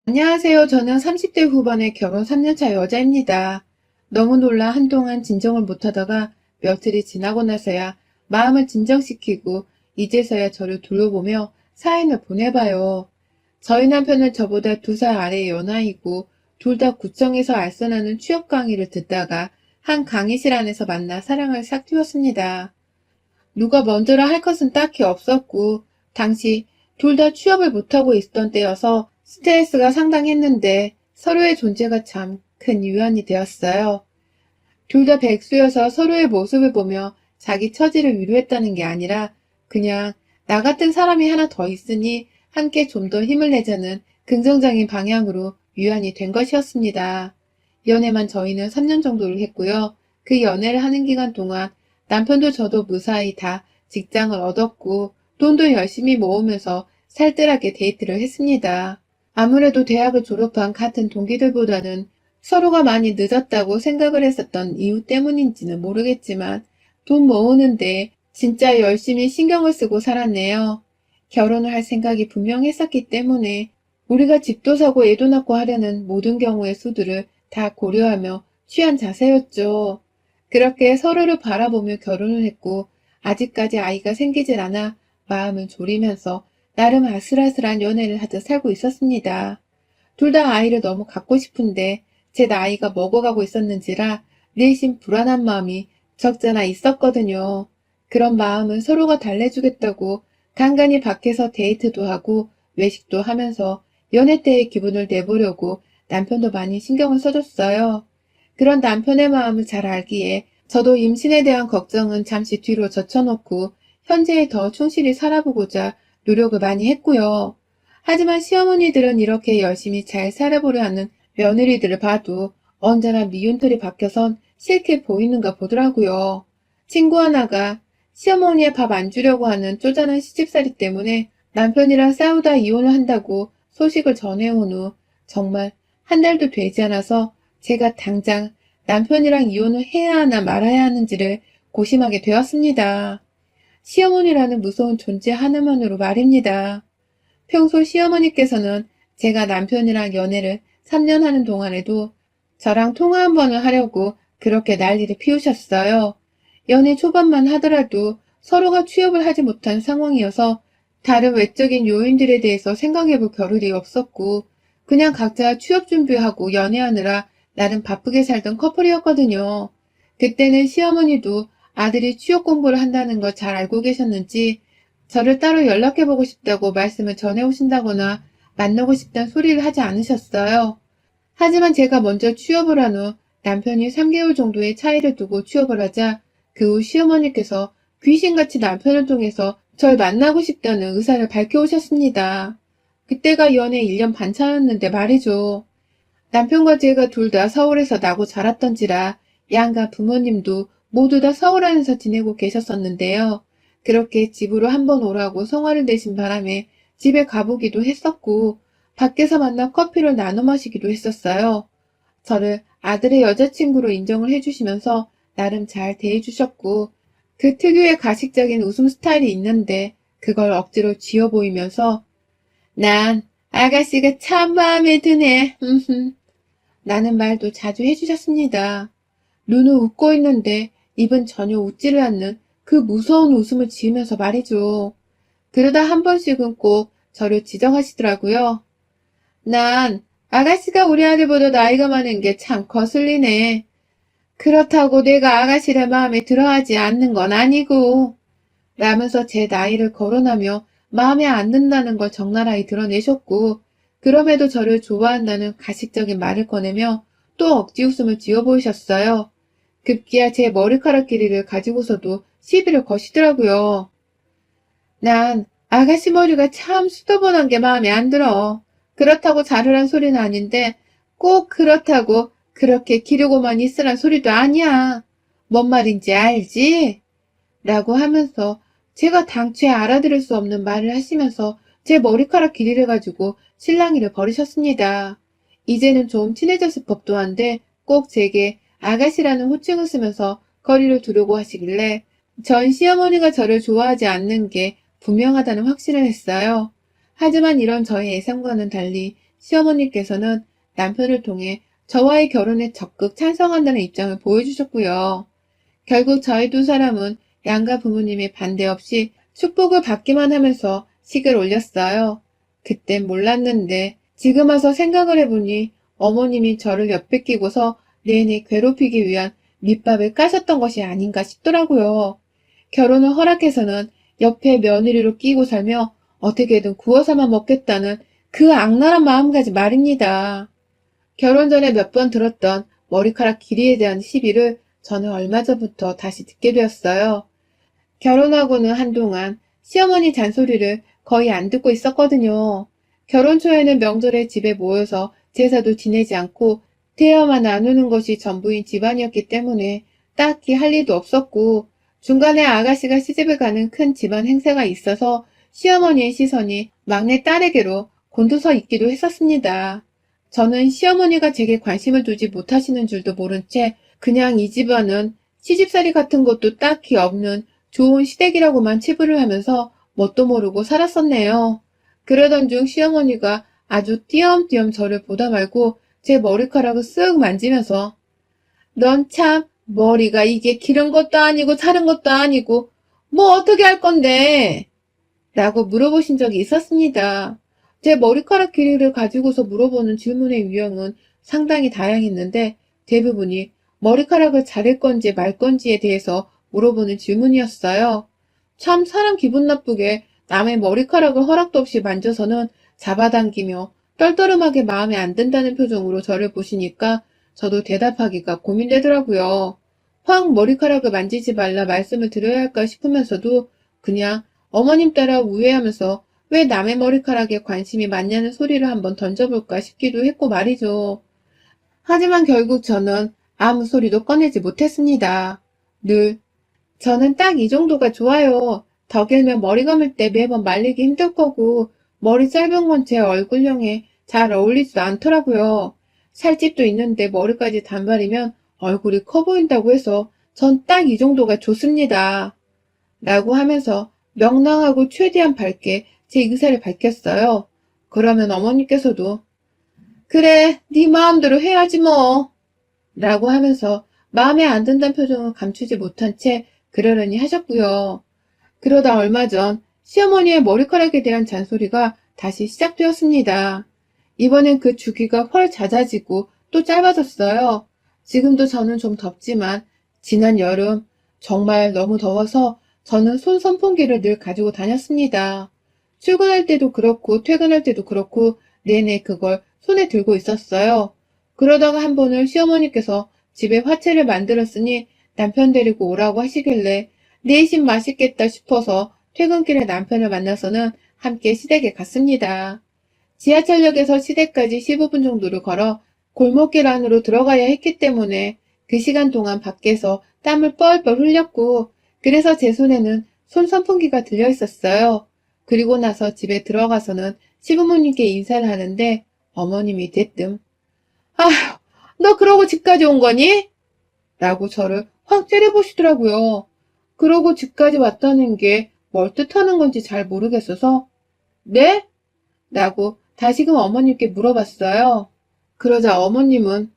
안녕하세요. 저는 30대 후반의 결혼 3년차 여자입니다. 너무 놀라 한동안 진정을 못하다가 며칠이 지나고 나서야 마음을 진정시키고 이제서야 저를 둘러보며 사인을 보내봐요. 저희 남편은 저보다 2살 아래의 연하이고 둘 다 구청에서 알선하는 취업 강의를 듣다가 한 강의실 안에서 만나 사랑을 싹 틔웠습니다. 누가 먼저라 할 것은 딱히 없었고, 당시 둘 다 취업을 못하고 있던 때여서 스트레스가 상당했는데 서로의 존재가 참 큰 위안이 되었어요. 둘 다 백수여서 서로의 모습을 보며 자기 처지를 위로했다는 게 아니라 그냥 나 같은 사람이 하나 더 있으니 함께 좀 더 힘을 내자는 긍정적인 방향으로 위안이 된 것이었습니다. 연애만 저희는 3년 정도를 했고요. 그 연애를 하는 기간 동안 남편도 저도 무사히 다 직장을 얻었고 돈도 열심히 모으면서 살뜰하게 데이트를 했습니다. 아무래도 대학을 졸업한 같은 동기들보다는 서로가 많이 늦었다고 생각을 했었던 이유 때문인지는 모르겠지만 돈 모으는데 진짜 열심히 신경을 쓰고 살았네요. 결혼을 할 생각이 분명했었기 때문에 우리가 집도 사고 애도 낳고 하려는 모든 경우의 수들을 다 고려하며 취한 자세였죠. 그렇게 서로를 바라보며 결혼을 했고 아직까지 아이가 생기질 않아 마음을 졸이면서 나름 아슬아슬한 연애를 하듯 살고 있었습니다. 둘 다 아이를 너무 갖고 싶은데 제 나이가 먹어가고 있었는지라 내심 불안한 마음이 적잖아 있었거든요. 그런 마음은 서로가 달래주겠다고 간간히 밖에서 데이트도 하고 외식도 하면서 연애 때의 기분을 내보려고 남편도 많이 신경을 써줬어요. 그런 남편의 마음을 잘 알기에 저도 임신에 대한 걱정은 잠시 뒤로 젖혀놓고 현재에 더 충실히 살아보고자 노력을 많이 했고요. 하지만 시어머니들은 이렇게 열심히 잘 살아보려 하는 며느리들을 봐도 언제나 미운 털이 박혀선 싫게 보이는가 보더라고요. 친구 하나가 시어머니의 밥 안 주려고 하는 쪼잔한 시집살이 때문에 남편이랑 싸우다 이혼을 한다고 소식을 전해온 후 정말 한 달도 되지 않아서 제가 당장 남편이랑 이혼을 해야 하나 말아야 하는지를 고심하게 되었습니다. 시어머니라는 무서운 존재 하나만으로 말입니다. 평소 시어머니께서는 제가 남편이랑 연애를 3년 하는 동안에도 저랑 통화 한 번을 하려고 그렇게 난리를 피우셨어요. 연애 초반만 하더라도 서로가 취업을 하지 못한 상황이어서 다른 외적인 요인들에 대해서 생각해볼 겨를이 없었고 그냥 각자 취업 준비하고 연애하느라 나름 바쁘게 살던 커플이었거든요. 그때는 시어머니도 아들이 취업 공부를 한다는 걸 잘 알고 계셨는지 저를 따로 연락해보고 싶다고 말씀을 전해오신다거나 만나고 싶다는 소리를 하지 않으셨어요. 하지만 제가 먼저 취업을 한 후 남편이 3개월 정도의 차이를 두고 취업을 하자 그 후 시어머니께서 귀신같이 남편을 통해서 절 만나고 싶다는 의사를 밝혀오셨습니다. 그때가 연애 1년 반 차였는데 말이죠. 남편과 제가 둘 다 서울에서 나고 자랐던지라 양가 부모님도 모두 다 서울 안에서 지내고 계셨었는데요. 그렇게 집으로 한번 오라고 성화를 내신 바람에 집에 가보기도 했었고 밖에서 만나 커피를 나눠 마시기도 했었어요. 저를 아들의 여자친구로 인정을 해주시면서 나름 잘 대해주셨고 그 특유의 가식적인 웃음 스타일이 있는데 그걸 억지로 지어 보이면서 난 아가씨가 참 마음에 드네. 라는 말도 자주 해주셨습니다. 눈은 웃고 있는데 입은 전혀 웃지를 않는 그 무서운 웃음을 지으면서 말이죠. 그러다 한 번씩은 꼭 저를 지적하시더라고요. 난 아가씨가 우리 아들보다 나이가 많은 게 참 거슬리네. 그렇다고 내가 아가씨를 마음에 들어하지 않는 건 아니고 라면서 제 나이를 거론하며 마음에 안 든다는 걸 적나라히 드러내셨고 그럼에도 저를 좋아한다는 가식적인 말을 꺼내며 또 억지 웃음을 지어 보이셨어요. 급기야 제 머리카락 길이를 가지고서도 시비를 거시더라고요. 난 아가씨 머리가 참 수더번한 게 마음에 안 들어. 그렇다고 자르란 소리는 아닌데 꼭 그렇다고 그렇게 기르고만 있으란 소리도 아니야. 뭔 말인지 알지? 라고 하면서 제가 당최 알아들을 수 없는 말을 하시면서 제 머리카락 길이를 가지고 실랑이를 벌이셨습니다. 이제는 좀 친해졌을 법도 한데 꼭 제게 아가씨라는 호칭을 쓰면서 거리를 두려고 하시길래 전 시어머니가 저를 좋아하지 않는 게 분명하다는 확신을 했어요. 하지만 이런 저의 예상과는 달리 시어머니께서는 남편을 통해 저와의 결혼에 적극 찬성한다는 입장을 보여주셨고요. 결국 저희 두 사람은 양가 부모님의 반대 없이 축복을 받기만 하면서 식을 올렸어요. 그땐 몰랐는데 지금 와서 생각을 해보니 어머님이 저를 옆에 끼고서 내내 괴롭히기 위한 밑밥을 까셨던 것이 아닌가 싶더라고요. 결혼을 허락해서는 옆에 며느리로 끼고 살며 어떻게든 구워서만 먹겠다는 그 악랄한 마음가짐 말입니다. 결혼 전에 몇 번 들었던 머리카락 길이에 대한 시비를 저는 얼마 전부터 다시 듣게 되었어요. 결혼하고는 한동안 시어머니 잔소리를 거의 안 듣고 있었거든요. 결혼 초에는 명절에 집에 모여서 제사도 지내지 않고 대화만 나누는 것이 전부인 집안이었기 때문에 딱히 할 일도 없었고 중간에 아가씨가 시집을 가는 큰 집안 행사가 있어서 시어머니의 시선이 막내 딸에게로 곤두서 있기도 했었습니다. 저는 시어머니가 제게 관심을 두지 못하시는 줄도 모른 채 그냥 이 집안은 시집살이 같은 것도 딱히 없는 좋은 시댁이라고만 치부를 하면서 뭣도 모르고 살았었네요. 그러던 중 시어머니가 아주 띄엄띄엄 저를 보다 말고 제 머리카락을 쓱 만지면서 넌 참 머리가 이게 기른 것도 아니고 자른 것도 아니고 뭐 어떻게 할 건데? 라고 물어보신 적이 있었습니다. 제 머리카락 길이를 가지고서 물어보는 질문의 유형은 상당히 다양했는데 대부분이 머리카락을 자를 건지 말 건지에 대해서 물어보는 질문이었어요. 참 사람 기분 나쁘게 남의 머리카락을 허락도 없이 만져서는 잡아당기며 떨떠름하게 마음에 안 든다는 표정으로 저를 보시니까 저도 대답하기가 고민되더라고요. 확 머리카락을 만지지 말라 말씀을 드려야 할까 싶으면서도 그냥 어머님 따라 우회하면서 왜 남의 머리카락에 관심이 많냐는 소리를 한번 던져볼까 싶기도 했고 말이죠. 하지만 결국 저는 아무 소리도 꺼내지 못했습니다. 늘 저는 딱 이 정도가 좋아요. 더 길면 머리 감을 때 매번 말리기 힘들 거고 머리 짧은 건 제 얼굴형에 잘 어울리지도 않더라고요. 살집도 있는데 머리까지 단발이면 얼굴이 커 보인다고 해서 전 딱 이 정도가 좋습니다. 라고 하면서 명랑하고 최대한 밝게 제 의사를 밝혔어요. 그러면 어머니께서도 그래, 네 마음대로 해야지 뭐. 라고 하면서 마음에 안 든다는 표정을 감추지 못한 채 그러려니 하셨고요. 그러다 얼마 전 시어머니의 머리카락에 대한 잔소리가 다시 시작되었습니다. 이번엔 그 주기가 훨 잦아지고 또 짧아졌어요. 지금도 저는 좀 덥지만 지난 여름 정말 너무 더워서 저는 손 선풍기를 늘 가지고 다녔습니다. 출근할 때도 그렇고 퇴근할 때도 그렇고 내내 그걸 손에 들고 있었어요. 그러다가 한 번은 시어머니께서 집에 화채를 만들었으니 남편 데리고 오라고 하시길래 내심 맛있겠다 싶어서 퇴근길에 남편을 만나서는 함께 시댁에 갔습니다. 지하철역에서 시댁까지 15분 정도를 걸어 골목길 안으로 들어가야 했기 때문에 그 시간 동안 밖에서 땀을 뻘뻘 흘렸고 그래서 제 손에는 손 선풍기가 들려 있었어요. 그리고 나서 집에 들어가서는 시부모님께 인사를 하는데 어머님이 대뜸 아휴, 너 그러고 집까지 온 거니? 라고 저를 확 째려보시더라고요. 그러고 집까지 왔다는 게 뭘 뜻하는 건지 잘 모르겠어서 네? 라고 다시금 어머님께 물어봤어요. 그러자 어머님은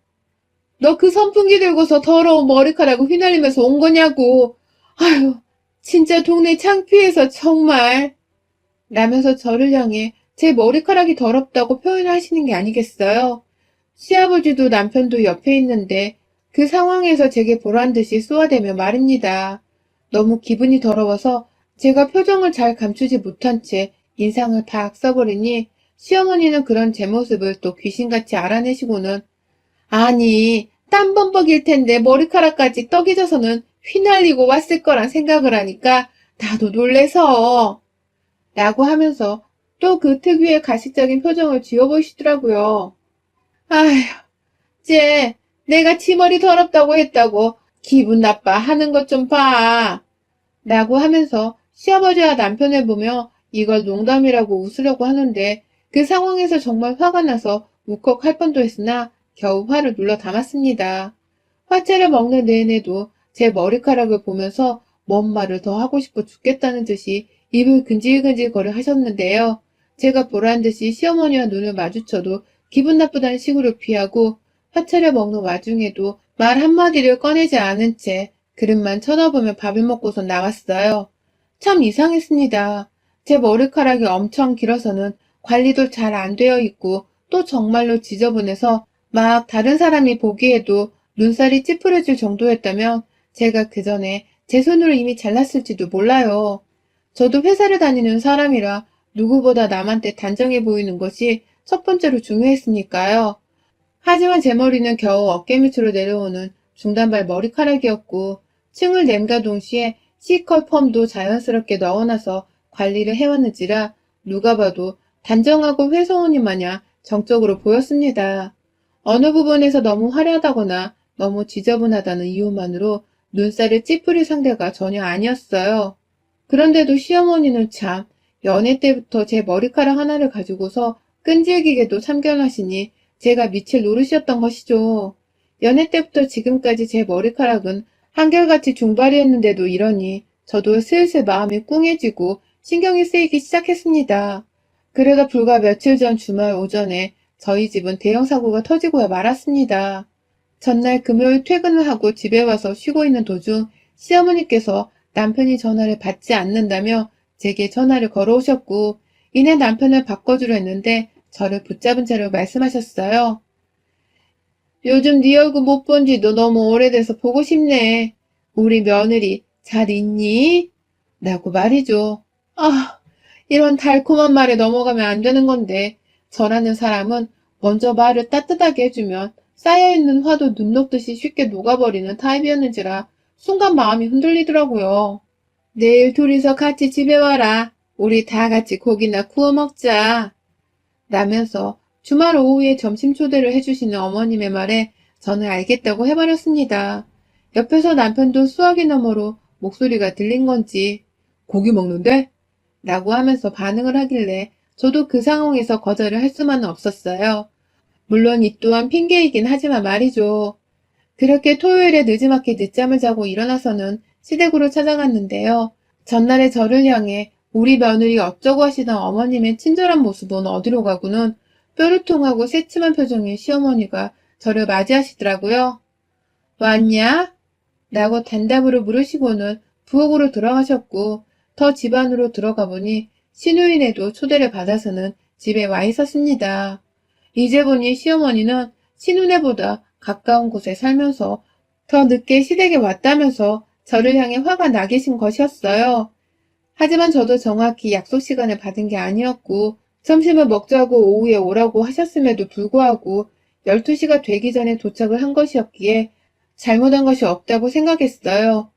너 그 선풍기 들고서 더러운 머리카락을 휘날리면서 온 거냐고. 아유, 진짜 동네 창피해서 정말. 라면서 저를 향해 제 머리카락이 더럽다고 표현을 하시는 게 아니겠어요. 시아버지도 남편도 옆에 있는데 그 상황에서 제게 보란 듯이 쏘아대며 말입니다. 너무 기분이 더러워서 제가 표정을 잘 감추지 못한 채 인상을 팍 써버리니 시어머니는 그런 제 모습을 또 귀신같이 알아내시고는 아니 땀범벅일 텐데 머리카락까지 떡이 져서는 휘날리고 왔을 거란 생각을 하니까 나도 놀래서 라고 하면서 또 그 특유의 가식적인 표정을 지어보시더라고요. 아휴, 쟤 내가 치머리 더럽다고 했다고 기분 나빠 하는 것 좀 봐. 라고 하면서 시아버지와 남편을 보며 이걸 농담이라고 웃으려고 하는데 그 상황에서 정말 화가 나서 울컥할 뻔도 했으나 겨우 화를 눌러 담았습니다. 화채를 먹는 내내도 제 머리카락을 보면서 뭔 말을 더 하고 싶어 죽겠다는 듯이 입을 근질근질 거려 하셨는데요. 제가 보란 듯이 시어머니와 눈을 마주쳐도 기분 나쁘다는 식으로 피하고 화차려 먹는 와중에도 말 한마디를 꺼내지 않은 채 그릇만 쳐다보며 밥을 먹고서 나갔어요. 참 이상했습니다. 제 머리카락이 엄청 길어서는 관리도 잘 안 되어 있고 또 정말로 지저분해서 막 다른 사람이 보기에도 눈살이 찌푸려질 정도였다면 제가 그 전에 제 손으로 이미 잘랐을지도 몰라요. 저도 회사를 다니는 사람이라 누구보다 남한테 단정해 보이는 것이 첫 번째로 중요했으니까요. 하지만 제 머리는 겨우 어깨 밑으로 내려오는 중단발 머리카락이었고 층을 냄과 동시에 C컬 펌도 자연스럽게 넣어놔서 관리를 해왔는지라 누가 봐도 단정하고 회사원이 마냥 정적으로 보였습니다. 어느 부분에서 너무 화려하다거나 너무 지저분하다는 이유만으로 눈살을 찌푸릴 상대가 전혀 아니었어요. 그런데도 시어머니는 참 연애 때부터 제 머리카락 하나를 가지고서 끈질기게도 참견하시니 제가 미칠 노릇이었던 것이죠. 연애 때부터 지금까지 제 머리카락은 한결같이 중발이었는데도 이러니 저도 슬슬 마음이 꿍해지고 신경이 쓰이기 시작했습니다. 그러다 불과 며칠 전 주말 오전에 저희 집은 대형 사고가 터지고야 말았습니다. 전날 금요일 퇴근을 하고 집에 와서 쉬고 있는 도중 시어머니께서 남편이 전화를 받지 않는다며 제게 전화를 걸어오셨고 이내 남편을 바꿔주려 했는데 저를 붙잡은 채로 말씀하셨어요. 요즘 네 얼굴 못 본 지도 너무 오래돼서 보고 싶네. 우리 며느리 잘 있니? 라고 말이죠. 아, 이런 달콤한 말에 넘어가면 안 되는 건데 저라는 사람은 먼저 말을 따뜻하게 해주면 쌓여있는 화도 눈 녹듯이 쉽게 녹아버리는 타입이었는지라 순간 마음이 흔들리더라고요. 내일 둘이서 같이 집에 와라. 우리 다 같이 고기나 구워 먹자. 라면서 주말 오후에 점심 초대를 해주시는 어머님의 말에 저는 알겠다고 해버렸습니다. 옆에서 남편도 수화기 너머로 목소리가 들린 건지 고기 먹는데? 라고 하면서 반응을 하길래 저도 그 상황에서 거절을 할 수만은 없었어요. 물론 이 또한 핑계이긴 하지만 말이죠. 그렇게 토요일에 늦지막히 늦잠을 자고 일어나서는 시댁으로 찾아갔는데요. 전날에 저를 향해 우리 며느리 어쩌고 하시던 어머님의 친절한 모습은 어디로 가고는 뾰루통하고 새침한 표정의 시어머니가 저를 맞이하시더라고요. 왔냐? 라고 단답으로 물으시고는 부엌으로 들어가셨고 더 집 안으로 들어가 보니 시누이네도 초대를 받아서는 집에 와 있었습니다. 이제 보니 시어머니는 시누네보다 가까운 곳에 살면서 더 늦게 시댁에 왔다면서 저를 향해 화가 나 계신 것이었어요. 하지만 저도 정확히 약속 시간을 받은 게 아니었고 점심을 먹자고 오후에 오라고 하셨음에도 불구하고 12시가 되기 전에 도착을 한 것이었기에 잘못한 것이 없다고 생각했어요.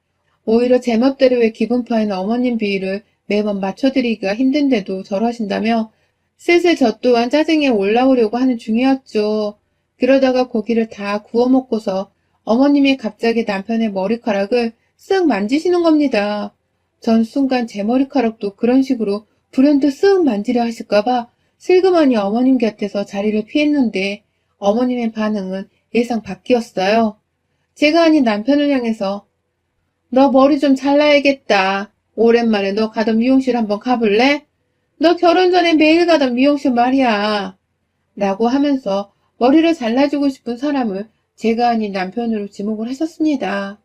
오히려 제 멋대로의 기분파인 어머님 비위를 매번 맞춰드리기가 힘든데도 저러신다며 슬슬 저 또한 짜증이 올라오려고 하는 중이었죠. 그러다가 고기를 다 구워 먹고서 어머님이 갑자기 남편의 머리카락을 쓱 만지시는 겁니다. 전 순간 제 머리카락도 그런 식으로 불현듯 쓱 만지려 하실까봐 슬그머니 어머님 곁에서 자리를 피했는데 어머님의 반응은 예상 밖이었어요. 제가 아닌 남편을 향해서 너 머리 좀 잘라야겠다. 오랜만에 너 가던 미용실 한번 가볼래? 너 결혼 전에 매일 가던 미용실 말이야. 라고 하면서 머리를 잘라주고 싶은 사람을 제가 아닌 남편으로 지목을 하셨습니다.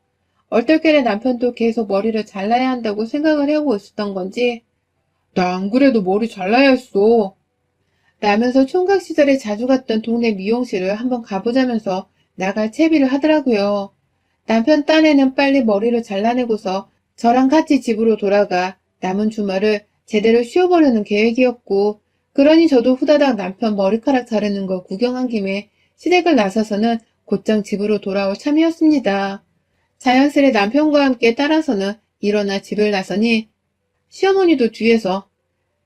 얼떨결에 남편도 계속 머리를 잘라야 한다고 생각을 해오고 있었던 건지 나 안 그래도 머리 잘라야 했어. 라면서 총각 시절에 자주 갔던 동네 미용실을 한번 가보자면서 나갈 채비를 하더라고요. 남편 딴에는 빨리 머리를 잘라내고서 저랑 같이 집으로 돌아가 남은 주말을 제대로 쉬어보려는 계획이었고 그러니 저도 후다닥 남편 머리카락 자르는 거 구경한 김에 시댁을 나서서는 곧장 집으로 돌아올 참이었습니다. 자연스레 남편과 함께 따라서는 일어나 집을 나서니 시어머니도 뒤에서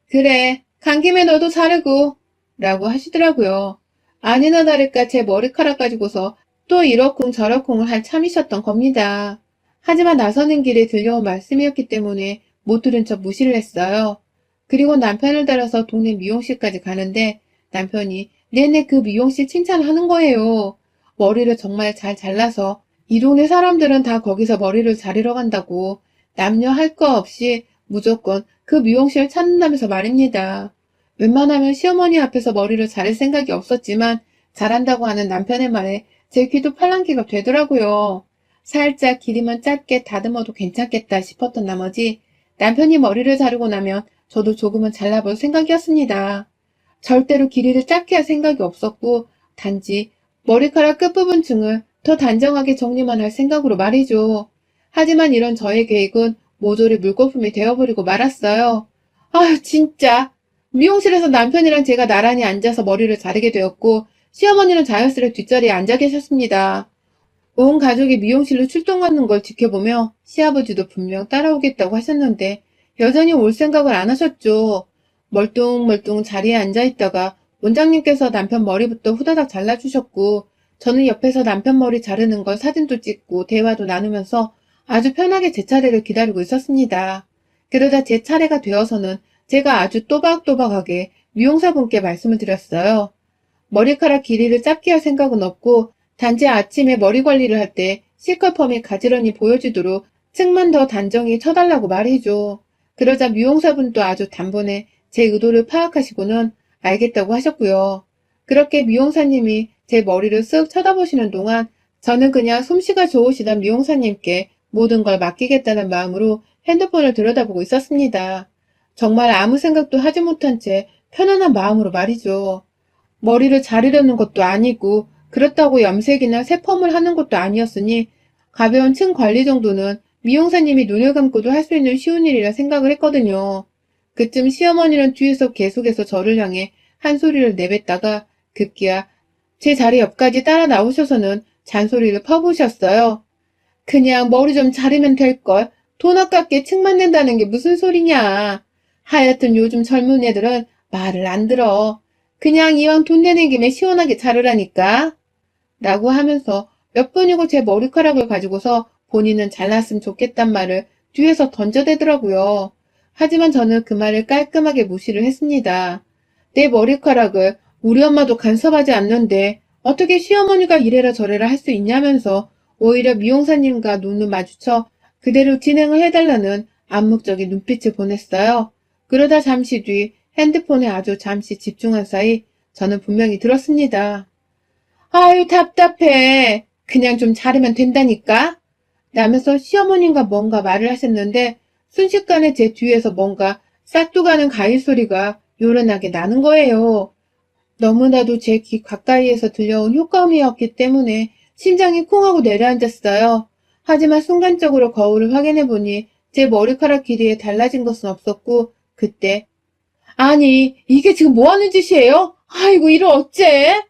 그래 간 김에 너도 자르고 라고 하시더라고요. 아니나 다를까 제 머리카락 가지고서 또 이러쿵 저러쿵을 할 참이셨던 겁니다. 하지만 나서는 길에 들려온 말씀이었기 때문에 못 들은 척 무시를 했어요. 그리고 남편을 따라서 동네 미용실까지 가는데 남편이 내내 그 미용실 칭찬을 하는 거예요. 머리를 정말 잘 잘라서 이 동네 사람들은 다 거기서 머리를 자르러 간다고 남녀 할 거 없이 무조건 그 미용실을 찾는다면서 말입니다. 웬만하면 시어머니 앞에서 머리를 자를 생각이 없었지만 잘한다고 하는 남편의 말에 제 귀도 팔랑귀가 되더라고요. 살짝 길이만 짧게 다듬어도 괜찮겠다 싶었던 나머지 남편이 머리를 자르고 나면 저도 조금은 잘라볼 생각이었습니다. 절대로 길이를 짧게 할 생각이 없었고 단지 머리카락 끝부분층을 더 단정하게 정리만 할 생각으로 말이죠. 하지만 이런 저의 계획은 모조리 물거품이 되어버리고 말았어요. 아휴 진짜. 미용실에서 남편이랑 제가 나란히 앉아서 머리를 자르게 되었고 시어머니는 자연스레 뒷자리에 앉아 계셨습니다. 온 가족이 미용실로 출동하는 걸 지켜보며 시아버지도 분명 따라오겠다고 하셨는데 여전히 올 생각을 안 하셨죠. 멀뚱멀뚱 자리에 앉아있다가 원장님께서 남편 머리부터 후다닥 잘라주셨고 저는 옆에서 남편 머리 자르는 걸 사진도 찍고 대화도 나누면서 아주 편하게 제 차례를 기다리고 있었습니다. 그러다 제 차례가 되어서는 제가 아주 또박또박하게 미용사분께 말씀을 드렸어요. 머리카락 길이를 짧게 할 생각은 없고 단지 아침에 머리 관리를 할 때 시컬펌이 가지런히 보여지도록 층만 더 단정히 쳐달라고 말이죠. 그러자 미용사분도 아주 단번에 제 의도를 파악하시고는 알겠다고 하셨고요. 그렇게 미용사님이 제 머리를 쓱 쳐다보시는 동안 저는 그냥 솜씨가 좋으시던 미용사님께 모든 걸 맡기겠다는 마음으로 핸드폰을 들여다보고 있었습니다. 정말 아무 생각도 하지 못한 채 편안한 마음으로 말이죠. 머리를 자르려는 것도 아니고 그렇다고 염색이나 새펌을 하는 것도 아니었으니 가벼운 층 관리 정도는 미용사님이 눈을 감고도 할 수 있는 쉬운 일이라 생각을 했거든요. 그쯤 시어머니는 뒤에서 계속해서 저를 향해 한 소리를 내뱉다가 급기야 제 자리 옆까지 따라 나오셔서는 잔소리를 퍼부으셨어요. 그냥 머리 좀 자르면 될걸. 돈 아깝게 층만 낸다는 게 무슨 소리냐. 하여튼 요즘 젊은 애들은 말을 안 들어. 그냥 이왕 돈 내는 김에 시원하게 자르라니까. 라고 하면서 몇 분이고 제 머리카락을 가지고서 본인은 잘났으면 좋겠단 말을 뒤에서 던져대더라고요. 하지만 저는 그 말을 깔끔하게 무시를 했습니다. 내 머리카락을 우리 엄마도 간섭하지 않는데 어떻게 시어머니가 이래라 저래라 할 수 있냐면서 오히려 미용사님과 눈을 마주쳐 그대로 진행을 해달라는 암묵적인 눈빛을 보냈어요. 그러다 잠시 뒤 핸드폰에 아주 잠시 집중한 사이 저는 분명히 들었습니다. 아유 답답해. 그냥 좀 자르면 된다니까. 라면서 시어머님과 뭔가 말을 하셨는데 순식간에 제 뒤에서 뭔가 싹둑하는 가위 소리가 요란하게 나는 거예요. 너무나도 제 귀 가까이에서 들려온 효과음이었기 때문에 심장이 쿵 하고 내려앉았어요. 하지만 순간적으로 거울을 확인해보니 제 머리카락 길이에 달라진 것은 없었고 그때 아니 이게 지금 뭐하는 짓이에요? 아이고 이를 어째?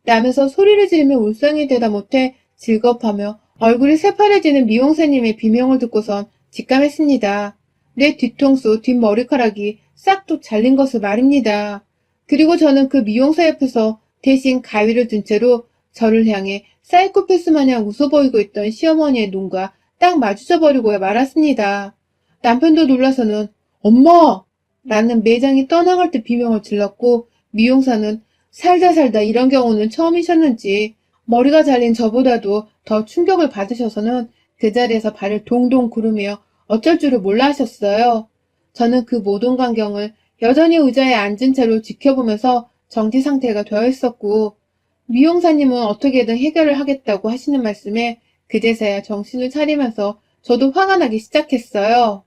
라면서 소리를 지르며 울상이 되다 못해 질겁하며 얼굴이 새파래지는 미용사님의 비명을 듣고선 직감했습니다. 내 뒤통수 뒷머리카락이 싹둑 잘린 것을 말입니다. 그리고 저는 그 미용사 옆에서 대신 가위를 든 채로 저를 향해 사이코패스 마냥 웃어 보이고 있던 시어머니의 눈과 딱 마주쳐 버리고 말았습니다. 남편도 놀라서는 엄마! 라는 매장이 떠나갈 때 비명을 질렀고 미용사는 살다 이런 경우는 처음이셨는지 머리가 잘린 저보다도 더 충격을 받으셔서는 그 자리에서 발을 동동 구르며 어쩔 줄을 몰라 하셨어요. 저는 그 모든 광경을 여전히 의자에 앉은 채로 지켜보면서 정지 상태가 되어 있었고 미용사님은 어떻게든 해결을 하겠다고 하시는 말씀에 그제서야 정신을 차리면서 저도 화가 나기 시작했어요.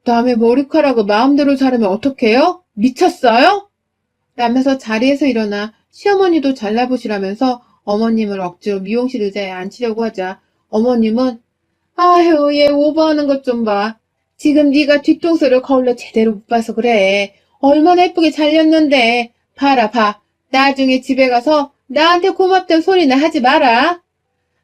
남의 머리카락을 마음대로 자르면 어떡해요? 미쳤어요? 라면서 자리에서 일어나 시어머니도 잘라보시라면서 어머님을 억지로 미용실 의자에 앉히려고 하자 어머님은 아휴 얘 오버하는 것 좀 봐. 지금 네가 뒤통수를 거울로 제대로 못 봐서 그래. 얼마나 예쁘게 잘렸는데. 봐라 봐. 나중에 집에 가서 나한테 고맙다는 소리나 하지 마라.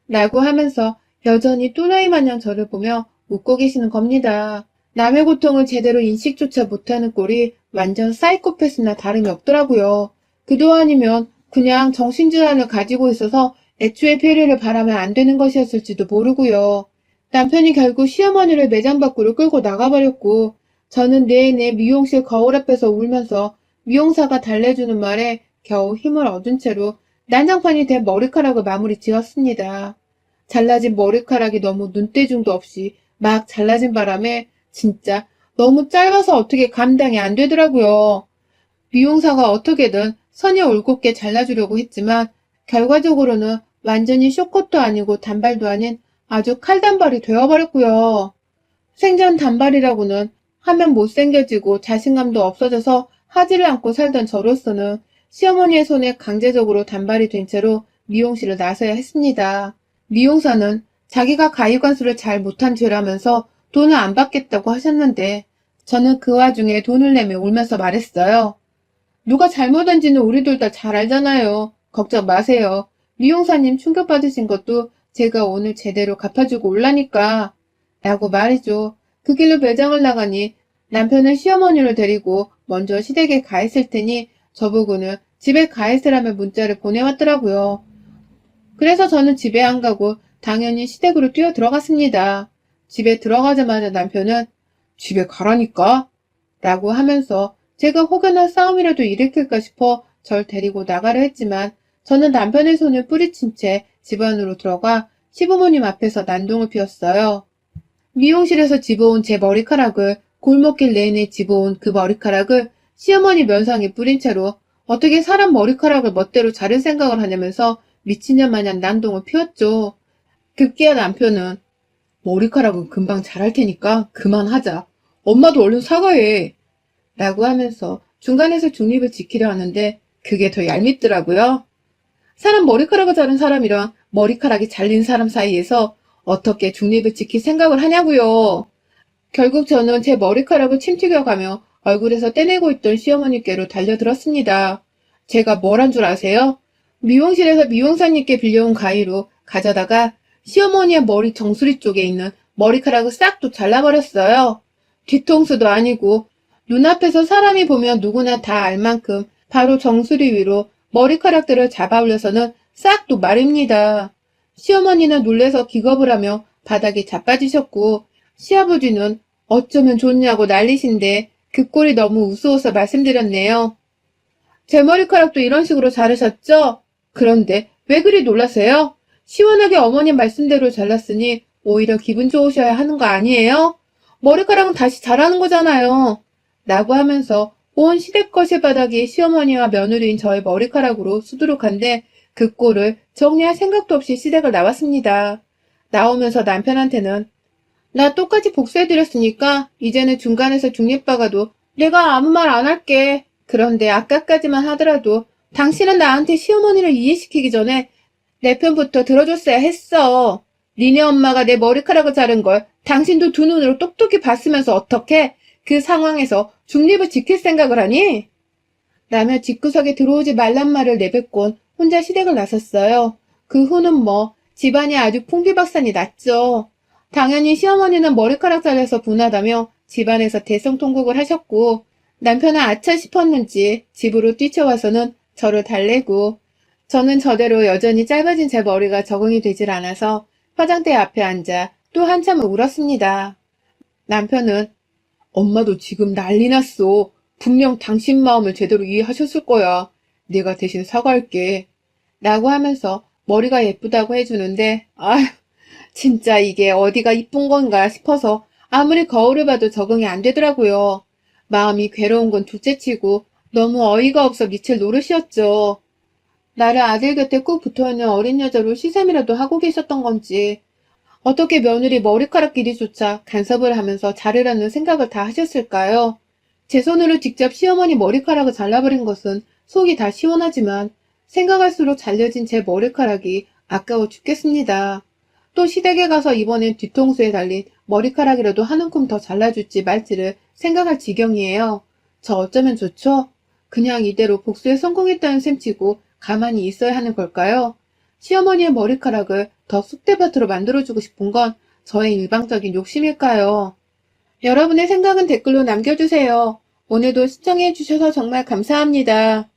라고 하면서 여전히 또라이 마냥 저를 보며 웃고 계시는 겁니다. 남의 고통을 제대로 인식조차 못하는 꼴이 완전 사이코패스나 다름이 없더라고요. 그도 아니면 그냥 정신질환을 가지고 있어서 애초에 배려를 바라면 안 되는 것이었을지도 모르고요. 남편이 결국 시어머니를 매장 밖으로 끌고 나가버렸고 저는 내내 미용실 거울 앞에서 울면서 미용사가 달래주는 말에 겨우 힘을 얻은 채로 난장판이 된 머리카락을 마무리 지었습니다. 잘라진 머리카락이 너무 눈대중도 없이 막 잘라진 바람에 진짜 너무 짧아서 어떻게 감당이 안 되더라고요. 미용사가 어떻게든 선이 올곧게 잘라주려고 했지만 결과적으로는 완전히 쇼컷도 아니고 단발도 아닌 아주 칼단발이 되어버렸고요. 생전 단발이라고는 하면 못생겨지고 자신감도 없어져서 하지를 않고 살던 저로서는 시어머니의 손에 강제적으로 단발이 된 채로 미용실을 나서야 했습니다. 미용사는 자기가 가위관술을 잘 못한 죄라면서 돈을 안 받겠다고 하셨는데 저는 그 와중에 돈을 내며 울면서 말했어요. 누가 잘못한지는 우리 둘 다 잘 알잖아요. 걱정 마세요. 미용사님 충격받으신 것도 제가 오늘 제대로 갚아주고 올라니까. 라고 말이죠. 그 길로 매장을 나가니 남편은 시어머니를 데리고 먼저 시댁에 가 있을 테니 저보고는 집에 가 있으라며 문자를 보내왔더라고요. 그래서 저는 집에 안 가고 당연히 시댁으로 뛰어 들어갔습니다. 집에 들어가자마자 남편은 집에 가라니까? 라고 하면서 제가 혹여나 싸움이라도 일으킬까 싶어 절 데리고 나가려 했지만 저는 남편의 손을 뿌리친 채 집 안으로 들어가 시부모님 앞에서 난동을 피웠어요. 미용실에서 집어온 제 머리카락을 골목길 내내 집어온 그 머리카락을 시어머니 면상에 뿌린 채로 어떻게 사람 머리카락을 멋대로 자를 생각을 하냐면서 미친년 마냥 난동을 피웠죠. 급기야 남편은 머리카락은 금방 자랄 테니까 그만하자. 엄마도 얼른 사과해. 라고 하면서 중간에서 중립을 지키려 하는데 그게 더 얄밉더라고요. 사람 머리카락을 자른 사람이랑 머리카락이 잘린 사람 사이에서 어떻게 중립을 지킬 생각을 하냐고요. 결국 저는 제 머리카락을 침튀겨가며 얼굴에서 떼내고 있던 시어머니께로 달려들었습니다. 제가 뭘 한 줄 아세요? 미용실에서 미용사님께 빌려온 가위로 가져다가 시어머니의 머리 정수리 쪽에 있는 머리카락을 싹 도 잘라버렸어요. 뒤통수도 아니고 눈앞에서 사람이 보면 누구나 다 알 만큼 바로 정수리 위로 머리카락들을 잡아 올려서는 싹도 말입니다. 시어머니는 놀래서 기겁을 하며 바닥에 자빠지셨고 시아버지는 어쩌면 좋냐고 난리신데 그 꼴이 너무 우스워서 말씀드렸네요. 제 머리카락도 이런 식으로 자르셨죠? 그런데 왜 그리 놀라세요? 시원하게 어머님 말씀대로 잘랐으니 오히려 기분 좋으셔야 하는 거 아니에요? 머리카락은 다시 자라는 거잖아요. 라고 하면서 온 시댁 거실 바닥이 시어머니와 며느리인 저의 머리카락으로 수두룩한데 그 꼴을 정리할 생각도 없이 시댁을 나왔습니다. 나오면서 남편한테는 나 똑같이 복수해드렸으니까 이제는 중간에서 중립박아도 내가 아무 말 안 할게. 그런데 아까까지만 하더라도 당신은 나한테 시어머니를 이해시키기 전에 내 편부터 들어줬어야 했어. 니네 엄마가 내 머리카락을 자른 걸 당신도 두 눈으로 똑똑히 봤으면서 어떻게 그 상황에서 중립을 지킬 생각을 하니? 라며 집구석에 들어오지 말란 말을 내뱉곤 혼자 시댁을 나섰어요. 그 후는 뭐 집안이 아주 풍비박산이 났죠. 당연히 시어머니는 머리카락 잘려서 분하다며 집안에서 대성통곡을 하셨고 남편은 아차 싶었는지 집으로 뛰쳐와서는 저를 달래고 저는 저대로 여전히 짧아진 제 머리가 적응이 되질 않아서 화장대 앞에 앉아 또 한참을 울었습니다. 남편은 엄마도 지금 난리 났어. 분명 당신 마음을 제대로 이해하셨을 거야. 내가 대신 사과할게. 라고 하면서 머리가 예쁘다고 해주는데 아휴 진짜 이게 어디가 이쁜 건가 싶어서 아무리 거울을 봐도 적응이 안 되더라고요. 마음이 괴로운 건 둘째치고 너무 어이가 없어 미칠 노릇이었죠. 나를 아들 곁에 꾹 붙어있는 어린 여자로 시샘이라도 하고 계셨던 건지 어떻게 며느리 머리카락 길이조차 간섭을 하면서 자르라는 생각을 다 하셨을까요? 제 손으로 직접 시어머니 머리카락을 잘라버린 것은 속이 다 시원하지만 생각할수록 잘려진 제 머리카락이 아까워 죽겠습니다. 또 시댁에 가서 이번엔 뒤통수에 달린 머리카락이라도 한 움큼 더 잘라줄지 말지를 생각할 지경이에요. 저 어쩌면 좋죠? 그냥 이대로 복수에 성공했다는 셈치고 가만히 있어야 하는 걸까요? 시어머니의 머리카락을 더 쑥대밭으로 만들어주고 싶은 건 저의 일방적인 욕심일까요? 여러분의 생각은 댓글로 남겨주세요. 오늘도 시청해주셔서 정말 감사합니다.